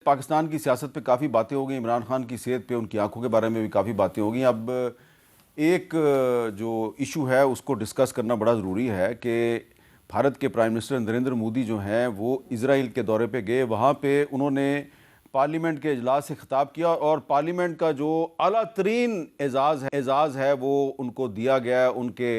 पाकिस्तान की सियासत पे काफ़ी बातें हो गई, इमरान खान की सेहत पे, उनकी आंखों के बारे में भी काफ़ी बातें हो गई। अब एक जो इशू है उसको डिस्कस करना बड़ा ज़रूरी है कि भारत के प्राइम मिनिस्टर नरेंद्र मोदी जो हैं वो इज़राइल के दौरे पे गए। वहाँ पे उन्होंने पार्लियामेंट के इजलास से ख़िताब किया और पार्लियामेंट का जो आला तरीन एजाज़ है वो उनको दिया गया है, उनके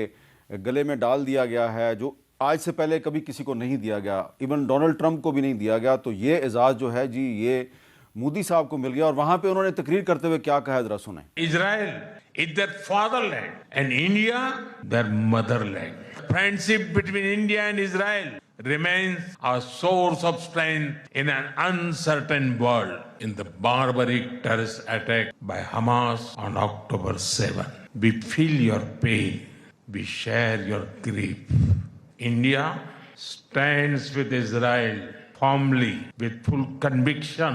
गले में डाल दिया गया है, जो आज से पहले कभी किसी को नहीं दिया गया, इवन डोनाल्ड ट्रंप को भी नहीं दिया गया। तो ये एजाज़ जो है जी, ये मोदी साहब को मिल गया। और वहाँ पे उन्होंने तकरीर करते हुए क्या कहा, ज़रा सुने। Israel is their fatherland and India their motherland. Friendship between India and Israel remains a source of strength in an uncertain world. In the barbaric terrorist attack by Hamas on October 7, we feel your pain, we share your grief. India stands with Israel firmly with full conviction.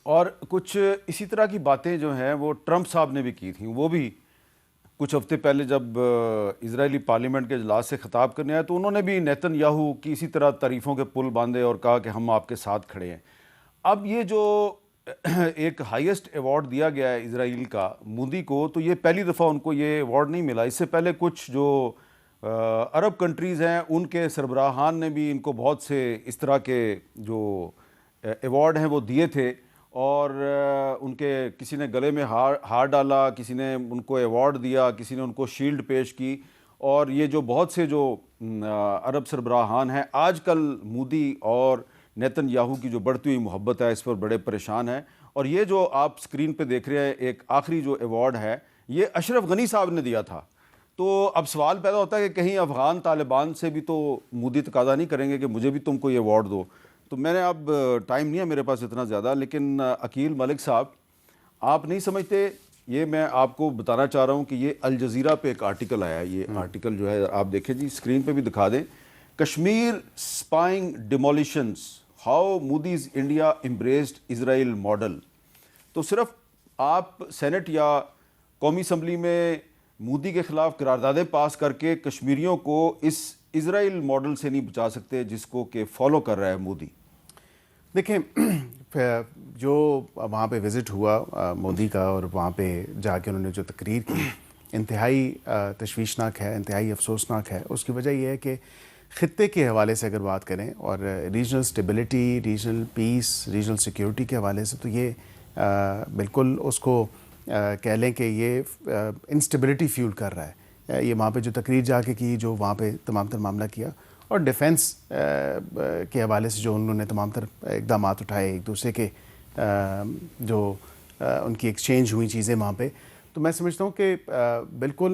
और कुछ इसी तरह की बातें जो हैं वो Trump साहब ने भी की थी। वो भी कुछ हफ्ते पहले जब इजरायली पार्लियामेंट के इजलास से ख़िताब करने आए तो उन्होंने भी नेतन्याहू की इसी तरह तारीफ़ों के पुल बांधे और कहा कि हम आपके साथ खड़े हैं। अब ये जो एक हाईएस्ट अवार्ड दिया गया है इजराइल का मोदी को, तो ये पहली दफ़ा उनको ये अवार्ड नहीं मिला। इससे पहले कुछ जो अरब कंट्रीज़ हैं उनके सरबराहान ने भी इनको बहुत से इस तरह के जो अवार्ड हैं वो दिए थे और उनके किसी ने गले में हार डाला, किसी ने उनको अवार्ड दिया, किसी ने उनको शील्ड पेश की। और ये जो बहुत से जो अरब सरबराहान हैं आजकल मोदी और नेतन्याहू की जो बढ़ती हुई मोहब्बत है इस पर बड़े परेशान हैं। और ये जो आप स्क्रीन पे देख रहे हैं एक आखिरी जो अवार्ड है ये अशरफ गनी साहब ने दिया था। तो अब सवाल पैदा होता है कि कहीं अफ़गान तालिबान से भी तो मोदी तकाज़ा नहीं करेंगे कि मुझे भी तुमको ये अवार्ड दो। तो मैंने अब टाइम नहीं है मेरे पास इतना ज़्यादा, लेकिन अकील मलिक साहब आप नहीं समझते, ये मैं आपको बताना चाह रहा हूँ कि ये अल जज़ीरा पे एक आर्टिकल आया है। ये आर्टिकल जो है आप देखें जी, स्क्रीन पे भी दिखा दें। Kashmir spying demolitions, how Modi's India embraced Israel model. तो सिर्फ आप सेनेट या कौमी असम्बली में मोदी के ख़िलाफ़ करारदादें पास करके कश्मीरियों को इस इजराइल मॉडल से नहीं बचा सकते जिसको कि फॉलो कर रहा है मोदी। देखें, जो वहाँ पे विज़िट हुआ मोदी का और वहाँ पे जाके उन्होंने जो तकरीर की इंतहाई तशवीशनाक है, इंतहाई अफसोसनाक है। उसकी वजह यह है कि ख़ित्ते के हवाले से अगर बात करें और regional stability, regional piece, regional security के हवाले से तो ये बिल्कुल उसको कह लें कि ये इंस्टेबिलिटी फ्यूल कर रहा है। ये वहाँ पे जो तकरीर जाके की, जो वहाँ पे तमाम तर मामला किया और डिफेंस के हवाले से जो उन्होंने तमाम तर इक़दाम उठाए, एक दूसरे के जो उनकी एक्सचेंज हुई चीज़ें वहाँ पे, तो मैं समझता हूँ कि बिल्कुल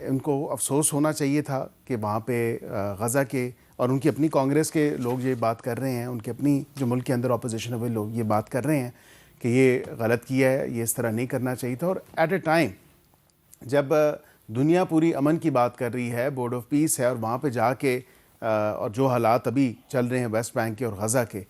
उनको अफसोस होना चाहिए था कि वहाँ पे गज़ा के और उनकी अपनी कांग्रेस के लोग ये बात कर रहे हैं, उनके अपनी जो मुल्क के अंदर अपोजिशन है वो लोग ये बात कर रहे हैं कि ये गलत किया है, ये इस तरह नहीं करना चाहिए था। और एट ए टाइम जब दुनिया पूरी अमन की बात कर रही है, बोर्ड ऑफ पीस है, और वहाँ पे जाके और जो हालात अभी चल रहे हैं वेस्ट बैंक के और गज़ा के,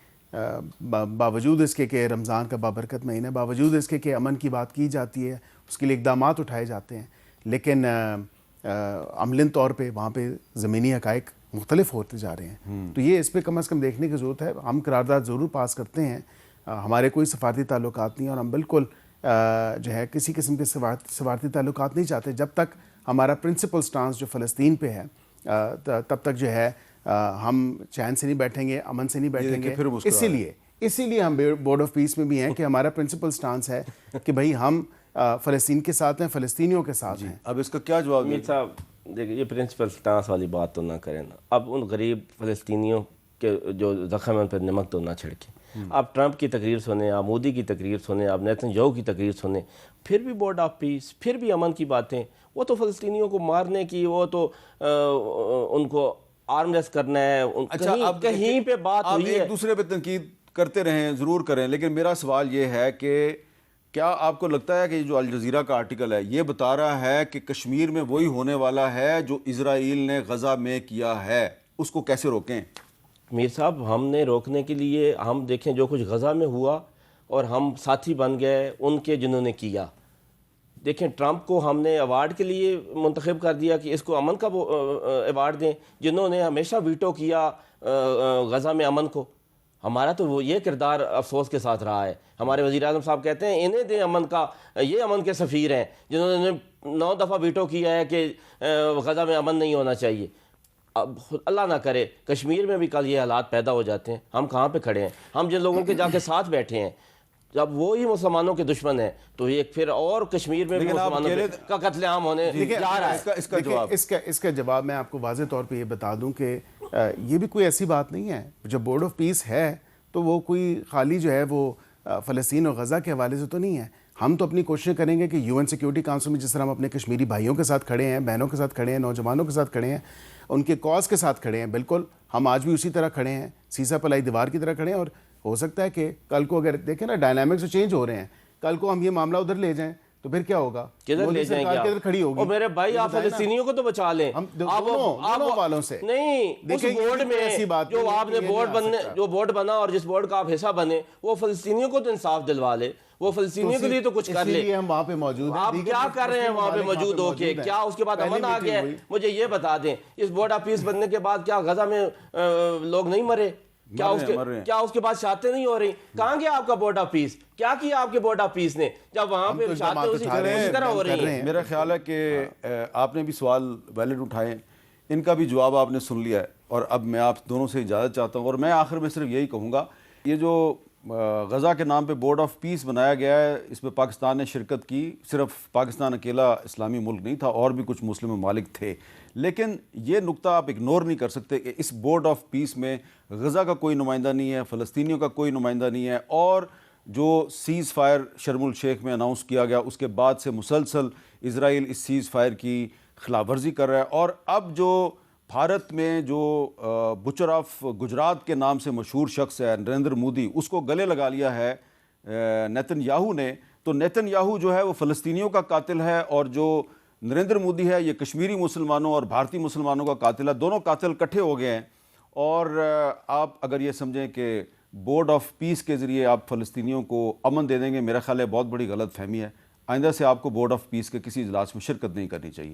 बावजूद इसके कि रमज़ान का बाबरकत महीना, बावजूद इसके कि अमन की बात की जाती है, उसके लिए इक़दाम उठाए जाते हैं, लेकिन अमलन तौर पे वहाँ पे ज़मीनी हक़ाइक़ मुख्तलिफ होते जा रहे हैं। तो ये इस पर कम अज़ कम देखने की ज़रूरत है। हम करारदाद ज़रूर पास करते हैं, हमारे कोई सफारती ताल्लुकात नहीं, और हम बिल्कुल जो है किसी किस्म के सफारती ताल्लुकात नहीं चाहते जब तक हमारा प्रिंसिपल स्टांस जो फ़लस्तीन पे है तब तक जो है हम चैन से नहीं बैठेंगे, अमन से नहीं बैठेंगे। इसीलिए हम बोर्ड ऑफ पीस में भी हैं कि हमारा प्रिंसिपल स्टांस है कि भाई हम फ़लस्तीन के साथ हैं, फ़लस्तीनियों के साथ हैं। अब इसका क्या जवाब मीर साहब? देखिए, ये प्रिंसिपल स्टांस वाली बात तो ना करें ना। अब उन गरीब फ़लस्तीनियों के जो ज़ख्म है उन पर नमक तो ना छिड़कें। आप ट्रंप की तकरीर सुने, आप मोदी की तकरीर सुने, आप नेतन्याहू की तकरीर सुने, फिर भी बोर्ड ऑफ पीस, फिर भी अमन की बातें। वो तो फ़लस्तीनियों को मारने की, वो तो उनको आर्मलेस करना है। अच्छा, अब कहीं पे बात हुई है, एक दूसरे पे तनकीद करते रहें, ज़रूर करें, लेकिन मेरा सवाल ये है कि क्या आपको लगता है कि जो अल जज़ीरा का आर्टिकल है ये बता रहा है कि कश्मीर में वही होने वाला है जो इजराइल ने गज़ा में किया है, उसको कैसे रोकें? मीर साहब, हमने रोकने के लिए हम देखें जो कुछ गज़ा में हुआ और हम साथी बन गए उनके जिन्होंने किया। देखें, ट्रंप को हमने अवार्ड के लिए मुंतखब कर दिया कि इसको अमन का अवार्ड दें, जिन्होंने हमेशा वीटो किया गज़ा में अमन को। हमारा तो वो ये किरदार अफसोस के साथ रहा है। हमारे वज़ीर आज़म साहब कहते हैं इन्हें दें अमन का, ये अमन के सफ़ीर हैं जिन्होंने 9 दफ़ा वीटो किया है कि गज़ा में अमन नहीं होना चाहिए। अब अल्लाह ना करे कश्मीर में भी कल ये हालात पैदा हो जाते हैं, हम कहाँ पे खड़े हैं? हम जिन लोगों के जाके साथ बैठे हैं, जब वो ही मुसलमानों के दुश्मन है तो ये फिर और कश्मीर में भी लेकिन आप मुसलमानों का कत्लेआम होने जा रहा है। इसका जवाब इसका जवाब मैं आपको वाज़े तौर पे ये बता दूं कि ये भी कोई ऐसी बात नहीं है। जब बोर्ड ऑफ पीस है तो वो कोई खाली जो है वो फ़लस्तीन और गज़ा के हवाले से तो नहीं है। हम तो अपनी कोशिश करेंगे कि यूएन सिक्योरिटी काउंसिल में जिस तरह हम अपने कश्मीरी भाइयों के साथ खड़े हैं, बहनों के साथ खड़े हैं, नौजवानों के साथ खड़े हैं, उनके कॉज के साथ खड़े हैं, बिल्कुल हम आज भी उसी तरह खड़े हैं, सीसा पलाई दीवार की तरह खड़े हैं। और हो सकता है कि कल को अगर देखें ना डायनामिक्स तो चेंज हो रहे हैं, कल को हम ये मामला उधर ले जाएं तो फिर क्या होगा? किधर ले जाएंगे? किधर खड़ी होगी? और मेरे भाई आप फलस्तीनियों को तो बचा लें, हम आप दोनों वालों से नहीं। उस देखिए, बोर्ड ये ऐसी में बात जो नहीं है आपने कि ये बोर्ड नहीं आ बनने, सकता। जो बोर्ड बना और जिस बोर्ड का आप हिस्सा बने, वो फलस्तीनियों को तो इंसाफ दिलवा ले, वो फलस्तीनियों के लिए तो कुछ कर ले। इसीलिए हम वहाँ पे मौजूद हैं। आप दीगर क्या कर रहे हैं मुस्लिम वहाँ पे ममालिक मौजूद होके? हैं। क्या उसके बाद पहली अमन आ मीटिंग गया हुई। है? मुझे ये बता दें, इस बोर्ड ऑफ पीस बनने के बाद क्या गजा में लोग नहीं मरे? क्या उसके बाद शातें नहीं हो रही? कहाँ गया आपका बोर्ड ऑफ पीस? क्या किया आपके बोर्ड ऑफ पीस ने जब वहाँ हम पे तो शातें जमात उसी उठा रहे हैं, तरह हो कर रही रहे हैं? हैं। मेरा ख्याल है कि आपने भी सवाल वैलिड उठाए, इनका भी जवाब आपने सुन लिया है और अब मैं आप दोनों से इजाज़त चाहता हूँ। और मैं आखिर में सिर्फ यही कहूँगा, ये जो गज़ा के नाम पे बोर्ड ऑफ पीस बनाया गया है, इसमें पाकिस्तान ने शिरकत की। सिर्फ पाकिस्तान अकेला इस्लामी मुल्क नहीं था, और भी कुछ मुस्लिम ममालिक थे। लेकिन ये नुक्ता आप इग्नोर नहीं कर सकते कि इस बोर्ड ऑफ पीस में गज़ा का कोई नुमाइंदा नहीं है, फ़लस्तीनियों का कोई नुमाइंदा नहीं है। और जो सीज़ फायर शर्मुल शेख में अनाउंस किया गया, उसके बाद से मुसलसल इजराइल इस सीज़ फायर की खिलाफ वर्जी कर रहा है। और अब जो भारत में जो बुचर ऑफ गुजरात के नाम से मशहूर शख्स है नरेंद्र मोदी, उसको गले लगा लिया है नेतन्याहू ने। तो नेतन्याहू जो है वो फ़लस्तीनियों का कातिल है, और जो नरेंद्र मोदी है ये कश्मीरी मुसलमानों और भारतीय मुसलमानों का कातिल है। दोनों कातिल इकट्ठे हो गए हैं। और आप अगर ये समझें कि बोर्ड ऑफ पीस के ज़रिए आप फ़लस्तीनियों को अमन दे देंगे, मेरा ख्याल है बहुत बड़ी गलत फहमी है। आइंदा से आपको बोर्ड ऑफ पीस के किसी इजलास में शिरकत नहीं करनी चाहिए।